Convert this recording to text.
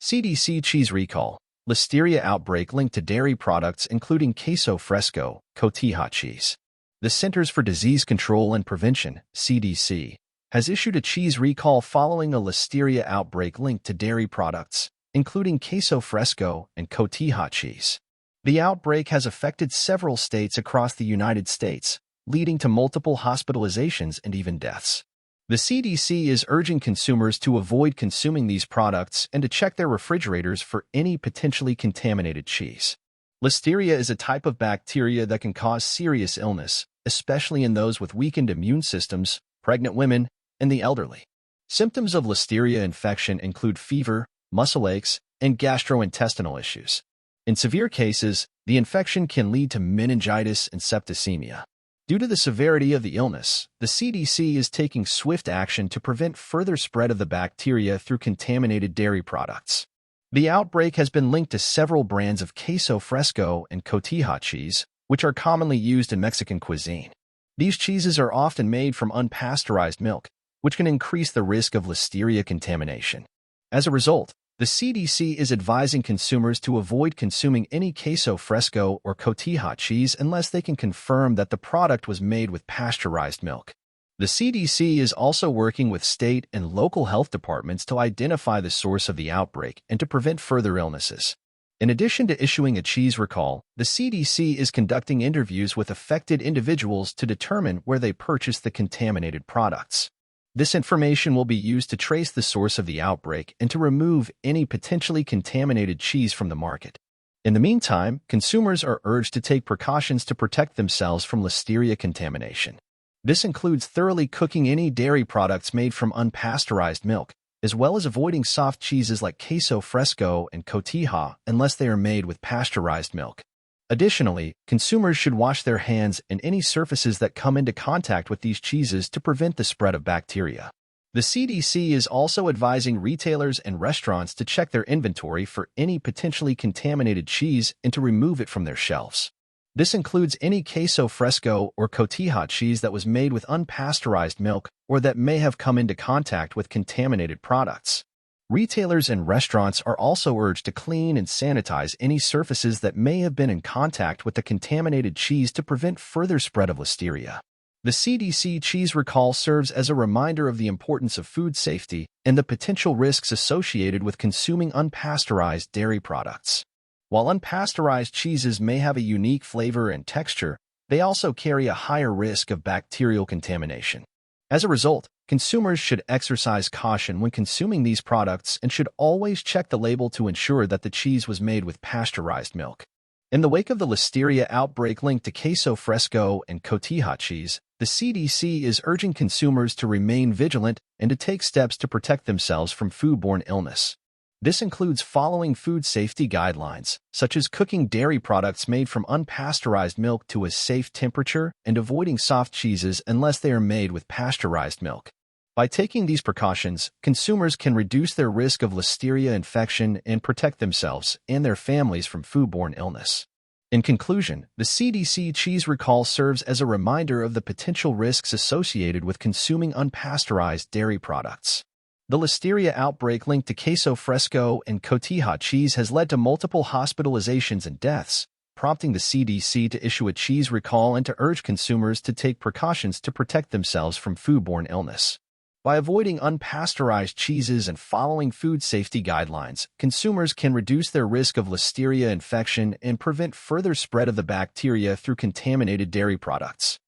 CDC cheese recall. Listeria outbreak linked to dairy products including queso fresco, Cotija cheese. The Centers for Disease Control and Prevention, CDC, has issued a cheese recall following a Listeria outbreak linked to dairy products, including queso fresco and Cotija cheese. The outbreak has affected several states across the United States, leading to multiple hospitalizations and even deaths. The CDC is urging consumers to avoid consuming these products and to check their refrigerators for any potentially contaminated cheese. Listeria is a type of bacteria that can cause serious illness, especially in those with weakened immune systems, pregnant women, and the elderly. Symptoms of Listeria infection include fever, muscle aches, and gastrointestinal issues. In severe cases, the infection can lead to meningitis and septicemia. Due to the severity of the illness, the CDC is taking swift action to prevent further spread of the bacteria through contaminated dairy products. The outbreak has been linked to several brands of queso fresco and Cotija cheese, which are commonly used in Mexican cuisine. These cheeses are often made from unpasteurized milk, which can increase the risk of Listeria contamination. As a result, the CDC is advising consumers to avoid consuming any queso fresco or Cotija cheese unless they can confirm that the product was made with pasteurized milk. The CDC is also working with state and local health departments to identify the source of the outbreak and to prevent further illnesses. In addition to issuing a cheese recall, the CDC is conducting interviews with affected individuals to determine where they purchased the contaminated products. This information will be used to trace the source of the outbreak and to remove any potentially contaminated cheese from the market. In the meantime, consumers are urged to take precautions to protect themselves from Listeria contamination. This includes thoroughly cooking any dairy products made from unpasteurized milk, as well as avoiding soft cheeses like queso fresco and Cotija unless they are made with pasteurized milk. Additionally, consumers should wash their hands and any surfaces that come into contact with these cheeses to prevent the spread of bacteria. The CDC is also advising retailers and restaurants to check their inventory for any potentially contaminated cheese and to remove it from their shelves. This includes any queso fresco or Cotija cheese that was made with unpasteurized milk or that may have come into contact with contaminated products. Retailers and restaurants are also urged to clean and sanitize any surfaces that may have been in contact with the contaminated cheese to prevent further spread of Listeria. The CDC cheese recall serves as a reminder of the importance of food safety and the potential risks associated with consuming unpasteurized dairy products. While unpasteurized cheeses may have a unique flavor and texture, they also carry a higher risk of bacterial contamination. As a result, consumers should exercise caution when consuming these products and should always check the label to ensure that the cheese was made with pasteurized milk. In the wake of the Listeria outbreak linked to queso fresco and Cotija cheese, the CDC is urging consumers to remain vigilant and to take steps to protect themselves from foodborne illness. This includes following food safety guidelines, such as cooking dairy products made from unpasteurized milk to a safe temperature and avoiding soft cheeses unless they are made with pasteurized milk. By taking these precautions, consumers can reduce their risk of Listeria infection and protect themselves and their families from foodborne illness. In conclusion, the CDC cheese recall serves as a reminder of the potential risks associated with consuming unpasteurized dairy products. The Listeria outbreak linked to queso fresco and Cotija cheese has led to multiple hospitalizations and deaths, prompting the CDC to issue a cheese recall and to urge consumers to take precautions to protect themselves from foodborne illness. By avoiding unpasteurized cheeses and following food safety guidelines, consumers can reduce their risk of Listeria infection and prevent further spread of the bacteria through contaminated dairy products.